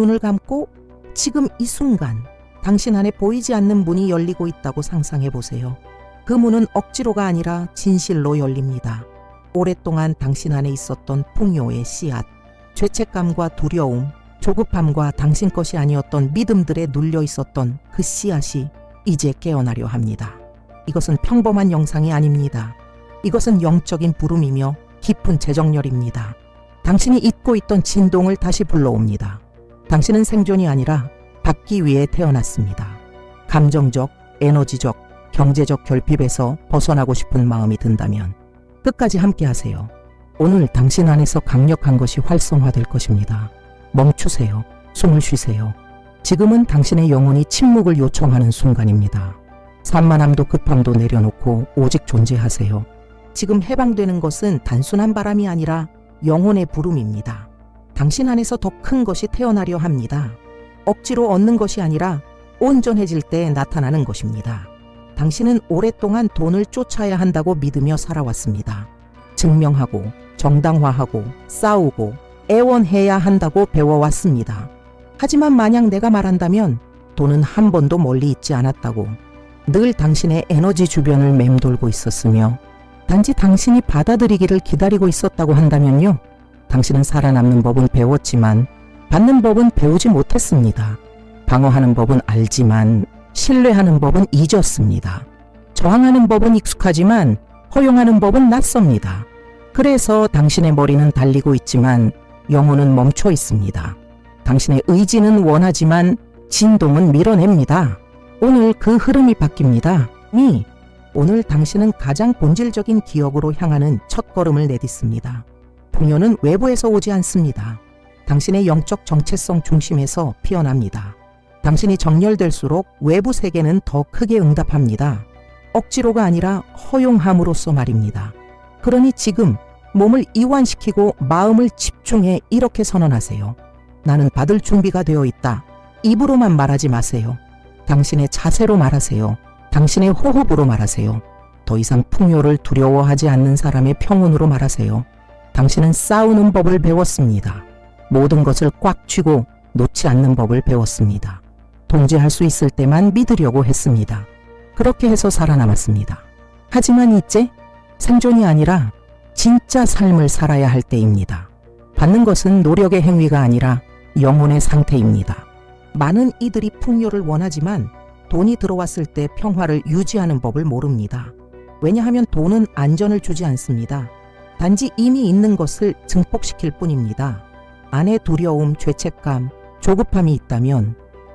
눈을 감고 지금 이 순간 당신 안에 보이지 않는 문이 열리고 있다고 상상해 보세요. 그 문은 억지로가 아니라 진실로 열립니다. 오랫동안 당신 안에 있었던 풍요의 씨앗, 죄책감과 두려움, 조급함과 당신 것이 아니었던 믿음들에 눌려 있었던 그 씨앗이 이제 깨어나려 합니다. 이것은 평범한 영상이 아닙니다. 이것은 영적인 부름이며 깊은 재정렬입니다. 당신이 잊고 있던 진동을 다시 불러옵니다. 당신은 생존이 아니라 받기 위해 태어났습니다. 감정적, 에너지적, 경제적 결핍에서 벗어나고 싶은 마음이 든다면 끝까지 함께 하세요. 오늘 당신 안에서 강력한 것이 활성화될 것입니다. 멈추세요. 숨을 쉬세요. 지금은 당신의 영혼이 침묵을 요청하는 순간입니다. 산만함도 급함도 내려놓고 오직 존재하세요. 지금 해방되는 것은 단순한 바람이 아니라 영혼의 부름입니다. 당신 안에서 더 큰 것이 태어나려 합니다. 억지로 얻는 것이 아니라 온전해질 때 나타나는 것입니다. 당신은 오랫동안 돈을 쫓아야 한다고 믿으며 살아왔습니다. 증명하고 정당화하고 싸우고 애원해야 한다고 배워왔습니다. 하지만 만약 내가 말한다면 돈은 한 번도 멀리 있지 않았다고, 늘 당신의 에너지 주변을 맴돌고 있었으며 단지 당신이 받아들이기를 기다리고 있었다고 한다면요, 당신은 살아남는 법은 배웠지만 받는 법은 배우지 못했습니다. 방어하는 법은 알지만 신뢰하는 법은 잊었습니다. 저항하는 법은 익숙하지만 허용하는 법은 낯섭니다. 그래서 당신의 머리는 달리고 있지만 영혼은 멈춰 있습니다. 당신의 의지는 원하지만 진동은 밀어냅니다. 오늘 그 흐름이 바뀝니다. 오늘 당신은 가장 본질적인 기억으로 향하는 첫걸음을 내딛습니다. 풍요는 외부에서 오지 않습니다. 당신의 영적 정체성 중심에서 피어납니다. 당신이 정렬될수록 외부 세계는 더 크게 응답합니다. 억지로가 아니라 허용함으로써 말입니다. 그러니 지금 몸을 이완시키고 마음을 집중해 이렇게 선언하세요. 나는 받을 준비가 되어 있다. 입으로만 말하지 마세요. 당신의 자세로 말하세요. 당신의 호흡으로 말하세요. 더 이상 풍요를 두려워하지 않는 사람의 평온으로 말하세요. 당신은 싸우는 법을 배웠습니다. 모든 것을 꽉 쥐고 놓지 않는 법을 배웠습니다. 통제할 수 있을 때만 믿으려고 했습니다. 그렇게 해서 살아남았습니다. 하지만 이제 생존이 아니라 진짜 삶을 살아야 할 때입니다. 받는 것은 노력의 행위가 아니라 영혼의 상태입니다. 많은 이들이 풍요를 원하지만 돈이 들어왔을 때 평화를 유지하는 법을 모릅니다. 왜냐하면 돈은 안전을 주지 않습니다. 단지 이미 있는 것을 증폭시킬 뿐입니다. 안에 두려움, 죄책감, 조급함이 있다면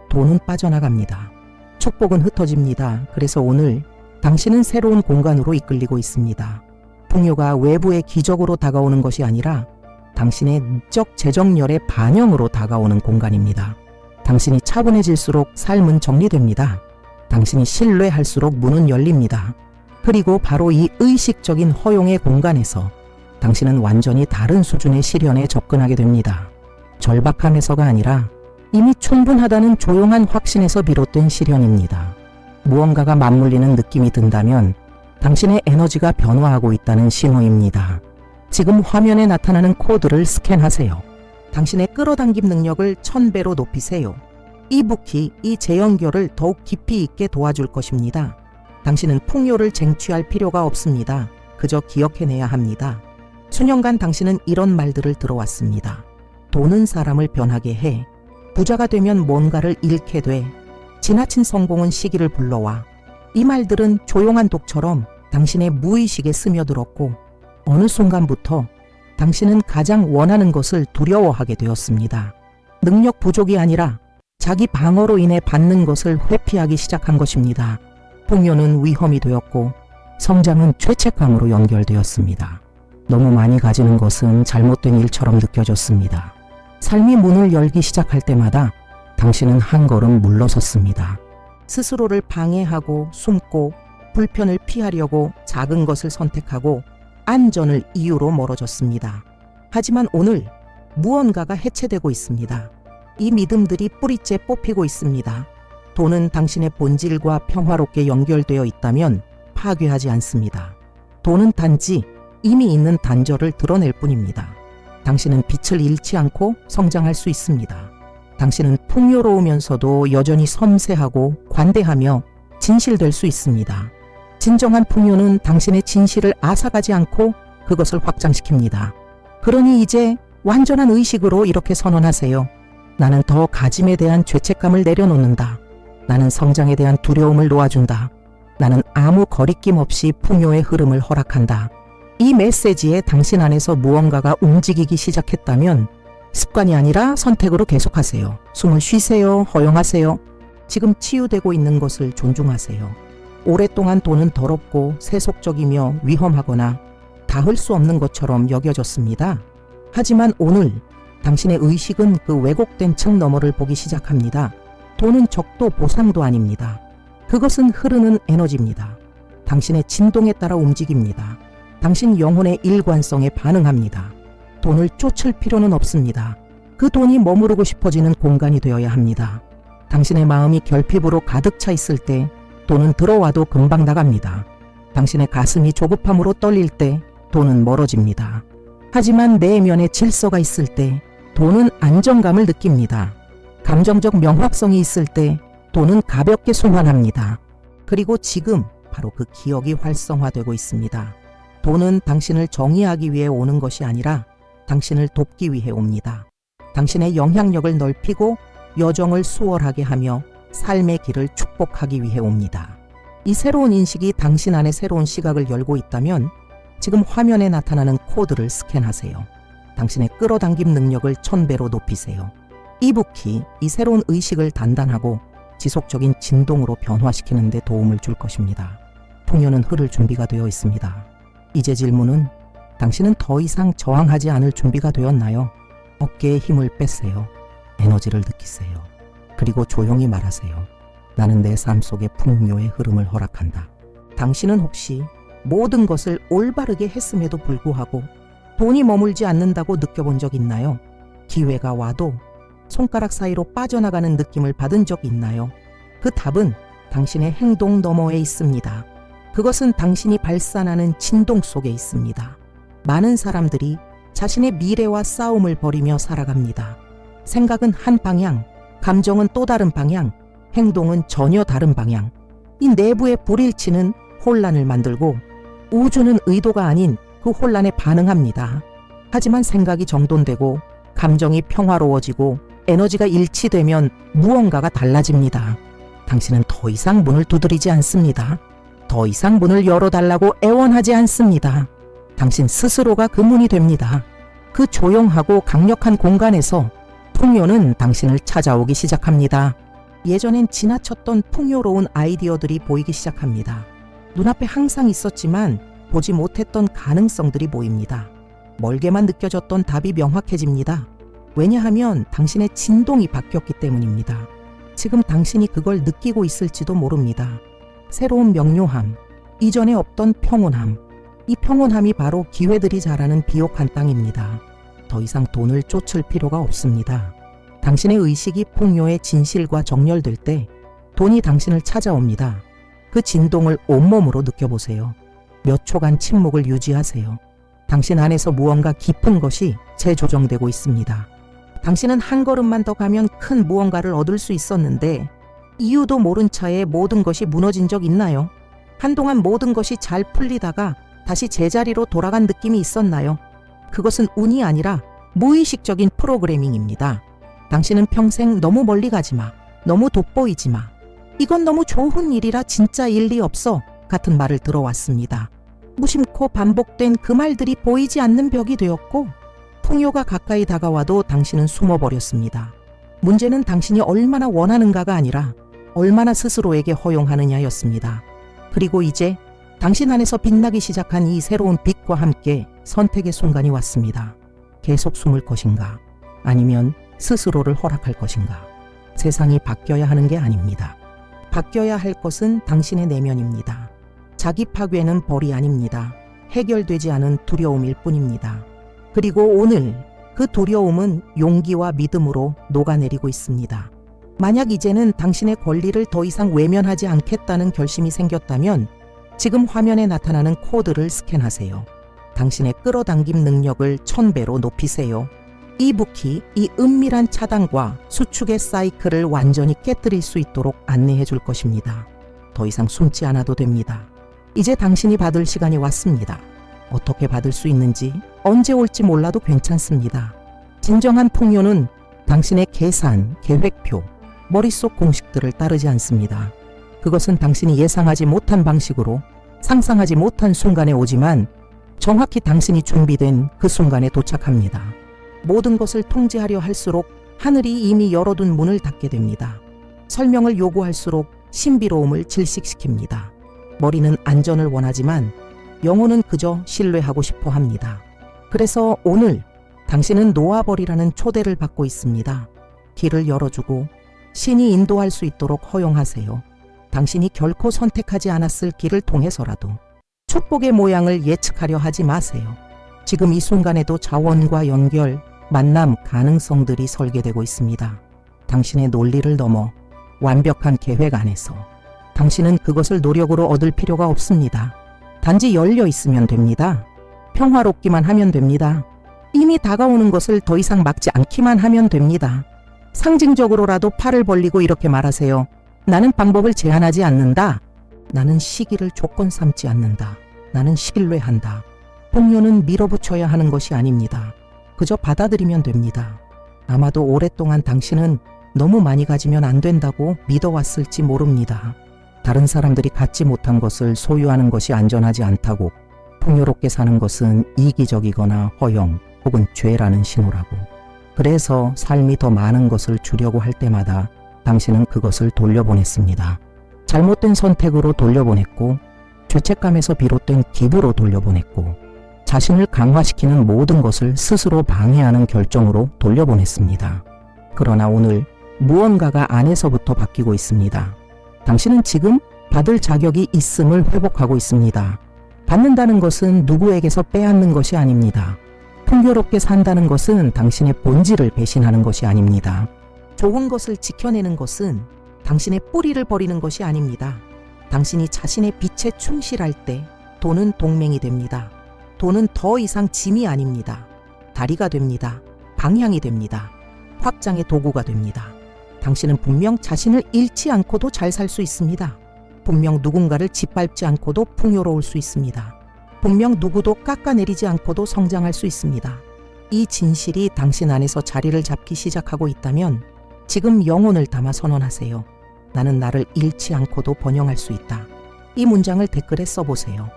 돈은 빠져나갑니다. 축복은 흩어집니다. 그래서 오늘 당신은 새로운 공간으로 이끌리고 있습니다. 풍요가 외부의 기적으로 다가오는 것이 아니라 당신의 내적 재정렬의 반영으로 다가오는 공간입니다. 당신이 차분해질수록 삶은 정리됩니다. 당신이 신뢰할수록 문은 열립니다. 그리고 바로 이 의식적인 허용의 공간에서 당신은 완전히 다른 수준의 실현에 접근하게 됩니다. 절박함에서가 아니라 이미 충분하다는 조용한 확신에서 비롯된 실현입니다. 무언가가 맞물리는 느낌이 든다면 당신의 에너지가 변화하고 있다는 신호입니다. 지금 화면에 나타나는 코드를 스캔하세요. 당신의 끌어당김 능력을 1000배로 높이세요. 이 부키, 이 재연결을 더욱 깊이 있게 도와줄 것입니다. 당신은 풍요를 쟁취할 필요가 없습니다. 그저 기억해내야 합니다. 수년간 당신은 이런 말들을 들어왔습니다. 돈은 사람을 변하게 해. 부자가 되면 뭔가를 잃게 돼. 지나친 성공은 시기를 불러와. 이 말들은 조용한 독처럼 당신의 무의식에 스며들었고 어느 순간부터 당신은 가장 원하는 것을 두려워하게 되었습니다. 능력 부족이 아니라 자기 방어로 인해 받는 것을 회피하기 시작한 것입니다. 풍요는 위험이 되었고 성장은 죄책감으로 연결되었습니다. 너무 많이 가지는 것은 잘못된 일처럼 느껴졌습니다. 삶이 문을 열기 시작할 때마다 당신은 한 걸음 물러섰습니다. 스스로를 방해하고 숨고 불편을 피하려고 작은 것을 선택하고 안전을 이유로 멀어졌습니다. 하지만 오늘 무언가가 해체되고 있습니다. 이 믿음들이 뿌리째 뽑히고 있습니다. 돈은 당신의 본질과 평화롭게 연결되어 있다면 파괴하지 않습니다. 돈은 단지 이미 있는 단절을 드러낼 뿐입니다. 당신은 빛을 잃지 않고 성장할 수 있습니다. 당신은 풍요로우면서도 여전히 섬세하고 관대하며 진실될 수 있습니다. 진정한 풍요는 당신의 진실을 앗아가지 않고 그것을 확장시킵니다. 그러니 이제 완전한 의식으로 이렇게 선언하세요. 나는 더 가짐에 대한 죄책감을 내려놓는다. 나는 성장에 대한 두려움을 놓아준다. 나는 아무 거리낌 없이 풍요의 흐름을 허락한다. 이 메시지에 당신 안에서 무언가가 움직이기 시작했다면 습관이 아니라 선택으로 계속하세요. 숨을 쉬세요. 허용하세요. 지금 치유되고 있는 것을 존중하세요. 오랫동안 돈은 더럽고 세속적이며 위험하거나 닿을 수 없는 것처럼 여겨졌습니다. 하지만 오늘 당신의 의식은 그 왜곡된 층 너머를 보기 시작합니다. 돈은 적도 보상도 아닙니다. 그것은 흐르는 에너지입니다. 당신의 진동에 따라 움직입니다. 당신 영혼의 일관성에 반응합니다. 돈을 쫓을 필요는 없습니다. 그 돈이 머무르고 싶어지는 공간이 되어야 합니다. 당신의 마음이 결핍으로 가득 차 있을 때 돈은 들어와도 금방 나갑니다. 당신의 가슴이 조급함으로 떨릴 때 돈은 멀어집니다. 하지만 내면에 질서가 있을 때 돈은 안정감을 느낍니다. 감정적 명확성이 있을 때 돈은 가볍게 순환합니다. 그리고 지금 바로 그 기억이 활성화되고 있습니다. 돈은 당신을 정의하기 위해 오는 것이 아니라 당신을 돕기 위해 옵니다. 당신의 영향력을 넓히고 여정을 수월하게 하며 삶의 길을 축복하기 위해 옵니다. 이 새로운 인식이 당신 안에 새로운 시각을 열고 있다면 지금 화면에 나타나는 코드를 스캔하세요. 당신의 끌어당김 능력을 1000배로 높이세요. 이북이 이 새로운 의식을 단단하고 지속적인 진동으로 변화시키는 데 도움을 줄 것입니다. 풍요는 흐를 준비가 되어 있습니다. 이제 질문은 당신은 더 이상 저항하지 않을 준비가 되었나요? 어깨에 힘을 빼세요. 에너지를 느끼세요. 그리고 조용히 말하세요. 나는 내 삶 속에 풍요의 흐름을 허락한다. 당신은 혹시 모든 것을 올바르게 했음에도 불구하고 돈이 머물지 않는다고 느껴본 적 있나요? 기회가 와도 손가락 사이로 빠져나가는 느낌을 받은 적 있나요? 그 답은 당신의 행동 너머에 있습니다. 그것은 당신이 발산하는 진동 속에 있습니다. 많은 사람들이 자신의 미래와 싸움을 벌이며 살아갑니다. 생각은 한 방향, 감정은 또 다른 방향, 행동은 전혀 다른 방향. 이 내부의 불일치는 혼란을 만들고 우주는 의도가 아닌 그 혼란에 반응합니다. 하지만 생각이 정돈되고 감정이 평화로워지고 에너지가 일치되면 무언가가 달라집니다. 당신은 더 이상 문을 두드리지 않습니다. 더 이상 문을 열어달라고 애원하지 않습니다. 당신 스스로가 그 문이 됩니다. 그 조용하고 강력한 공간에서 풍요는 당신을 찾아오기 시작합니다. 예전엔 지나쳤던 풍요로운 아이디어들이 보이기 시작합니다. 눈앞에 항상 있었지만 보지 못했던 가능성들이 보입니다. 멀게만 느껴졌던 답이 명확해집니다. 왜냐하면 당신의 진동이 바뀌었기 때문입니다. 지금 당신이 그걸 느끼고 있을지도 모릅니다. 새로운 명료함, 이전에 없던 평온함. 이 평온함이 바로 기회들이 자라는 비옥한 땅입니다. 더 이상 돈을 쫓을 필요가 없습니다. 당신의 의식이 풍요의 진실과 정렬될 때 돈이 당신을 찾아옵니다. 그 진동을 온몸으로 느껴보세요. 몇 초간 침묵을 유지하세요. 당신 안에서 무언가 깊은 것이 재조정되고 있습니다. 당신은 한 걸음만 더 가면 큰 무언가를 얻을 수 있었는데 이유도 모른 차에 모든 것이 무너진 적 있나요? 한동안 모든 것이 잘 풀리다가 다시 제자리로 돌아간 느낌이 있었나요? 그것은 운이 아니라 무의식적인 프로그래밍입니다. 당신은 평생 너무 멀리 가지 마, 너무 돋보이지 마, 이건 너무 좋은 일이라 진짜 일리 없어 같은 말을 들어왔습니다. 무심코 반복된 그 말들이 보이지 않는 벽이 되었고 풍요가 가까이 다가와도 당신은 숨어버렸습니다. 문제는 당신이 얼마나 원하는가가 아니라 얼마나 스스로에게 허용하느냐였습니다. 그리고 이제 당신 안에서 빛나기 시작한 이 새로운 빛과 함께 선택의 순간이 왔습니다. 계속 숨을 것인가? 아니면 스스로를 허락할 것인가? 세상이 바뀌어야 하는 게 아닙니다. 바뀌어야 할 것은 당신의 내면입니다. 자기 파괴는 벌이 아닙니다. 해결되지 않은 두려움일 뿐입니다. 그리고 오늘 그 두려움은 용기와 믿음으로 녹아내리고 있습니다. 만약 이제는 당신의 권리를 더 이상 외면하지 않겠다는 결심이 생겼다면 지금 화면에 나타나는 코드를 스캔하세요. 당신의 끌어당김 능력을 1000배로 높이세요. 이북이 이 은밀한 차단과 수축의 사이클을 완전히 깨뜨릴 수 있도록 안내해 줄 것입니다. 더 이상 숨지 않아도 됩니다. 이제 당신이 받을 시간이 왔습니다. 어떻게 받을 수 있는지, 언제 올지 몰라도 괜찮습니다. 진정한 풍요는 당신의 계산, 계획표, 머릿속 공식들을 따르지 않습니다. 그것은 당신이 예상하지 못한 방식으로 상상하지 못한 순간에 오지만 정확히 당신이 준비된 그 순간에 도착합니다. 모든 것을 통제하려 할수록 하늘이 이미 열어둔 문을 닫게 됩니다. 설명을 요구할수록 신비로움을 질식시킵니다. 머리는 안전을 원하지만 영혼은 그저 신뢰하고 싶어 합니다. 그래서 오늘 당신은 놓아버리라는 초대를 받고 있습니다. 길을 열어주고 신이 인도할 수 있도록 허용하세요. 당신이 결코 선택하지 않았을 길을 통해서라도 축복의 모양을 예측하려 하지 마세요. 지금 이 순간에도 자원과 연결, 만남 가능성들이 설계되고 있습니다. 당신의 논리를 넘어 완벽한 계획 안에서 당신은 그것을 노력으로 얻을 필요가 없습니다. 단지 열려 있으면 됩니다. 평화롭기만 하면 됩니다. 이미 다가오는 것을 더 이상 막지 않기만 하면 됩니다. 상징적으로라도 팔을 벌리고 이렇게 말하세요. 나는 방법을 제한하지 않는다. 나는 시기를 조건 삼지 않는다. 나는 신뢰한다. 풍요는 밀어붙여야 하는 것이 아닙니다. 그저 받아들이면 됩니다. 아마도 오랫동안 당신은 너무 많이 가지면 안 된다고 믿어왔을지 모릅니다. 다른 사람들이 갖지 못한 것을 소유하는 것이 안전하지 않다고, 풍요롭게 사는 것은 이기적이거나 허영 혹은 죄라는 신호라고. 그래서 삶이 더 많은 것을 주려고 할 때마다 당신은 그것을 돌려보냈습니다. 잘못된 선택으로 돌려보냈고, 죄책감에서 비롯된 기부로 돌려보냈고, 자신을 강화시키는 모든 것을 스스로 방해하는 결정으로 돌려보냈습니다. 그러나 오늘 무언가가 안에서부터 바뀌고 있습니다. 당신은 지금 받을 자격이 있음을 회복하고 있습니다. 받는다는 것은 누구에게서 빼앗는 것이 아닙니다. 풍요롭게 산다는 것은 당신의 본질을 배신하는 것이 아닙니다. 좋은 것을 지켜내는 것은 당신의 뿌리를 버리는 것이 아닙니다. 당신이 자신의 빛에 충실할 때 돈은 동맹이 됩니다. 돈은 더 이상 짐이 아닙니다. 다리가 됩니다. 방향이 됩니다. 확장의 도구가 됩니다. 당신은 분명 자신을 잃지 않고도 잘 살 수 있습니다. 분명 누군가를 짓밟지 않고도 풍요로울 수 있습니다. 분명 누구도 깎아내리지 않고도 성장할 수 있습니다. 이 진실이 당신 안에서 자리를 잡기 시작하고 있다면 지금 영혼을 담아 선언하세요. 나는 나를 잃지 않고도 번영할 수 있다. 이 문장을 댓글에 써보세요.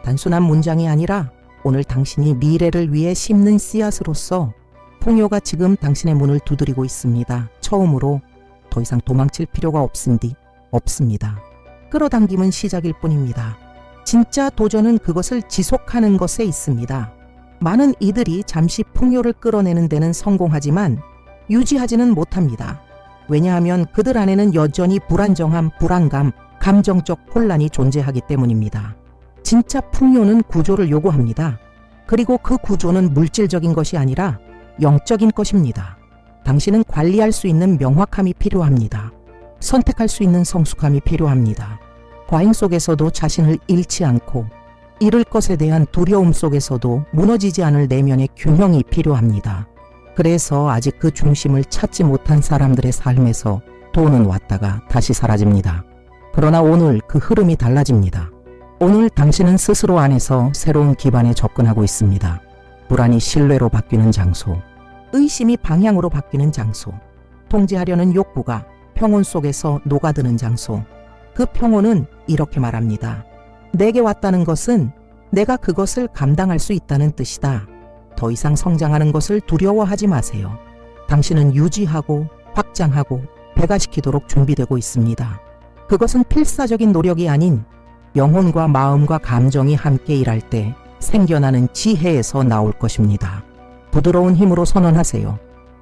단순한 문장이 아니라 오늘 당신이 미래를 위해 심는 씨앗으로서 풍요가 지금 당신의 문을 두드리고 있습니다. 처음으로 더 이상 도망칠 필요가 없습니다. 끌어당김은 시작일 뿐입니다. 진짜 도전은 그것을 지속하는 것에 있습니다. 많은 이들이 잠시 풍요를 끌어내는 데는 성공하지만 유지하지는 못합니다. 왜냐하면 그들 안에는 여전히 불안정함, 불안감, 감정적 혼란이 존재하기 때문입니다. 진짜 풍요는 구조를 요구합니다. 그리고 그 구조는 물질적인 것이 아니라 영적인 것입니다. 당신은 관리할 수 있는 명확함이 필요합니다. 선택할 수 있는 성숙함이 필요합니다. 과잉 속에서도 자신을 잃지 않고 잃을 것에 대한 두려움 속에서도 무너지지 않을 내면의 균형이 필요합니다. 그래서 아직 그 중심을 찾지 못한 사람들의 삶에서 돈은 왔다가 다시 사라집니다. 그러나 오늘 그 흐름이 달라집니다. 오늘 당신은 스스로 안에서 새로운 기반에 접근하고 있습니다. 불안이 신뢰로 바뀌는 장소, 의심이 방향으로 바뀌는 장소, 통제하려는 욕구가 평온 속에서 녹아드는 장소. 그 평온은 이렇게 말합니다. 내게 왔다는 것은 내가 그것을 감당할 수 있다는 뜻이다. 더 이상 성장하는 것을 두려워하지 마세요. 당신은 유지하고 확장하고 배가시키도록 준비되고 있습니다. 그것은 필사적인 노력이 아닌 영혼과 마음과 감정이 함께 일할 때 생겨나는 지혜에서 나올 것입니다. 부드러운 힘으로 선언하세요.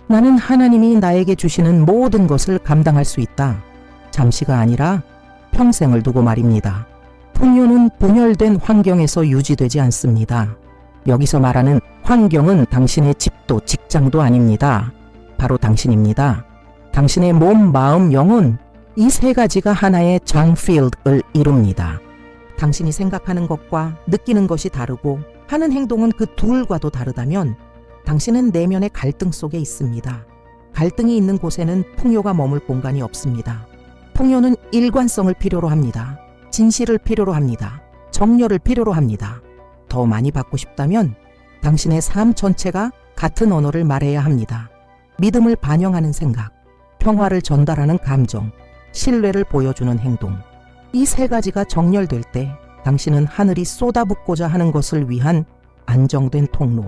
나는 하나님이 나에게 주시는 모든 것을 감당할 수 있다. 잠시가 아니라 평생을 두고 말입니다. 풍요는 분열된 환경에서 유지되지 않습니다. 여기서 말하는 환경은 당신의 집도 직장도 아닙니다. 바로 당신입니다. 당신의 몸, 마음, 영혼, 이 세 가지가 하나의 장필드를 이룹니다. 당신이 생각하는 것과 느끼는 것이 다르고 하는 행동은 그 둘과도 다르다면 당신은 내면의 갈등 속에 있습니다. 갈등이 있는 곳에는 풍요가 머물 공간이 없습니다. 풍요는 일관성을 필요로 합니다. 진실을 필요로 합니다. 정열을 필요로 합니다. 더 많이 받고 싶다면 당신의 삶 전체가 같은 언어를 말해야 합니다. 믿음을 반영하는 생각, 평화를 전달하는 감정, 신뢰를 보여주는 행동. 이 세 가지가 정렬될 때 당신은 하늘이 쏟아붓고자 하는 것을 위한 안정된 통로,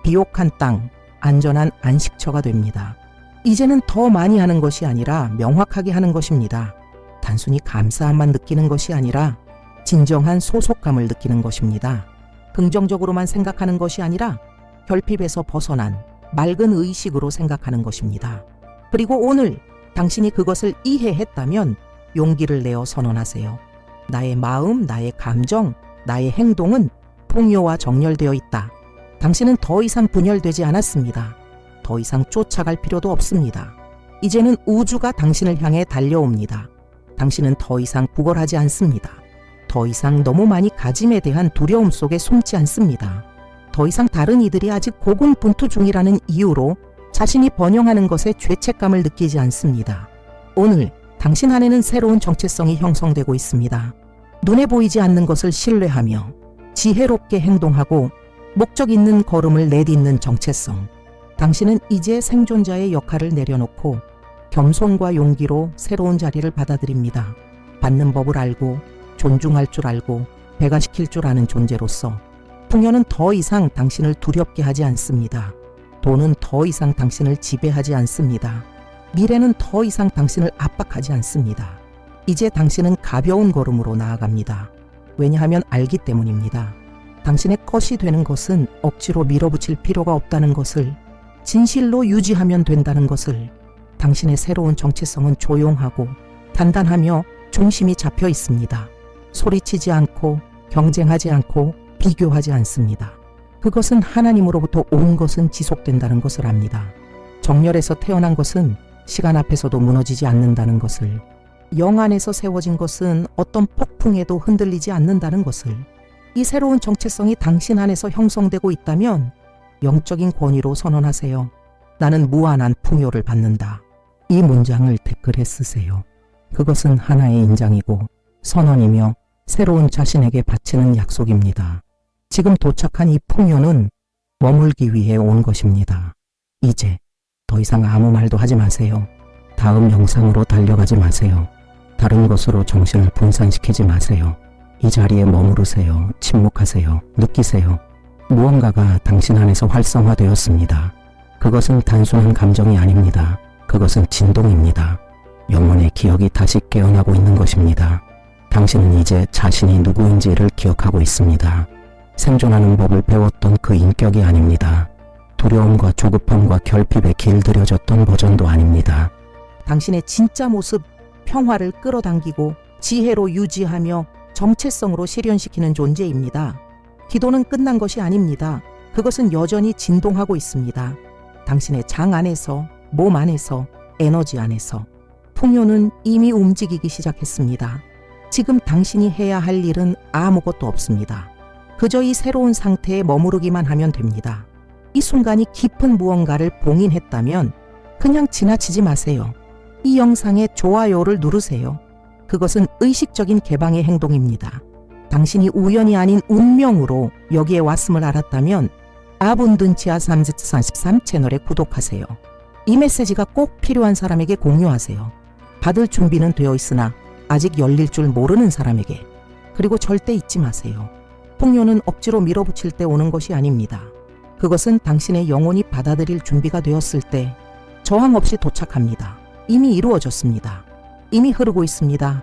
비옥한 땅, 안전한 안식처가 됩니다. 이제는 더 많이 하는 것이 아니라 명확하게 하는 것입니다. 단순히 감사함만 느끼는 것이 아니라 진정한 소속감을 느끼는 것입니다. 긍정적으로만 생각하는 것이 아니라 결핍에서 벗어난 맑은 의식으로 생각하는 것입니다. 그리고 오늘 당신이 그것을 이해했다면 용기를 내어 선언하세요. 나의 마음, 나의 감정, 나의 행동은 풍요와 정렬되어 있다. 당신은 더 이상 분열되지 않았습니다. 더 이상 쫓아갈 필요도 없습니다. 이제는 우주가 당신을 향해 달려옵니다. 당신은 더 이상 구걸하지 않습니다. 더 이상 너무 많이 가짐에 대한 두려움 속에 숨지 않습니다. 더 이상 다른 이들이 아직 고군분투 중이라는 이유로 자신이 번영하는 것에 죄책감을 느끼지 않습니다. 오늘 당신 안에는 새로운 정체성이 형성되고 있습니다. 눈에 보이지 않는 것을 신뢰하며 지혜롭게 행동하고 목적 있는 걸음을 내딛는 정체성. 당신은 이제 생존자의 역할을 내려놓고 겸손과 용기로 새로운 자리를 받아들입니다. 받는 법을 알고 존중할 줄 알고 배가시킬 줄 아는 존재로서 풍요는 더 이상 당신을 두렵게 하지 않습니다. 돈은 더 이상 당신을 지배하지 않습니다. 미래는 더 이상 당신을 압박하지 않습니다. 이제 당신은 가벼운 걸음으로 나아갑니다. 왜냐하면 알기 때문입니다. 당신의 것이 되는 것은 억지로 밀어붙일 필요가 없다는 것을, 진실로 유지하면 된다는 것을. 당신의 새로운 정체성은 조용하고 단단하며 중심이 잡혀 있습니다. 소리치지 않고 경쟁하지 않고 비교하지 않습니다. 그것은 하나님으로부터 온 것은 지속된다는 것을 압니다. 정열에서 태어난 것은 시간 앞에서도 무너지지 않는다는 것을, 영 안에서 세워진 것은 어떤 폭풍에도 흔들리지 않는다는 것을, 이 새로운 정체성이 당신 안에서 형성되고 있다면 영적인 권위로 선언하세요. 나는 무한한 풍요를 받는다. 이 문장을 댓글에 쓰세요. 그것은 하나의 인장이고 선언이며 새로운 자신에게 바치는 약속입니다. 지금 도착한 이 풍요는 머물기 위해 온 것입니다. 이제 더 이상 아무 말도 하지 마세요. 다음 영상으로 달려가지 마세요. 다른 것으로 정신을 분산시키지 마세요. 이 자리에 머무르세요. 침묵하세요. 느끼세요. 무언가가 당신 안에서 활성화되었습니다. 그것은 단순한 감정이 아닙니다. 그것은 진동입니다. 영혼의 기억이 다시 깨어나고 있는 것입니다. 당신은 이제 자신이 누구인지를 기억하고 있습니다. 생존하는 법을 배웠던 그 인격이 아닙니다. 두려움과 조급함과 결핍에 길들여졌던 버전도 아닙니다. 당신의 진짜 모습, 평화를 끌어당기고 지혜로 유지하며 정체성으로 실현시키는 존재입니다. 기도는 끝난 것이 아닙니다. 그것은 여전히 진동하고 있습니다. 당신의 장 안에서, 몸 안에서, 에너지 안에서. 풍요는 이미 움직이기 시작했습니다. 지금 당신이 해야 할 일은 아무것도 없습니다. 그저 이 새로운 상태에 머무르기만 하면 됩니다. 이 순간이 깊은 무언가를 봉인했다면 그냥 지나치지 마세요. 이 영상에 좋아요를 누르세요. 그것은 의식적인 개방의 행동입니다. 당신이 우연이 아닌 운명으로 여기에 왔음을 알았다면 아분든치아 343 채널에 구독하세요. 이 메시지가 꼭 필요한 사람에게 공유하세요. 받을 준비는 되어 있으나 아직 열릴 줄 모르는 사람에게. 그리고 절대 잊지 마세요. 풍요는 억지로 밀어붙일 때 오는 것이 아닙니다. 그것은 당신의 영혼이 받아들일 준비가 되었을 때 저항 없이 도착합니다. 이미 이루어졌습니다. 이미 흐르고 있습니다.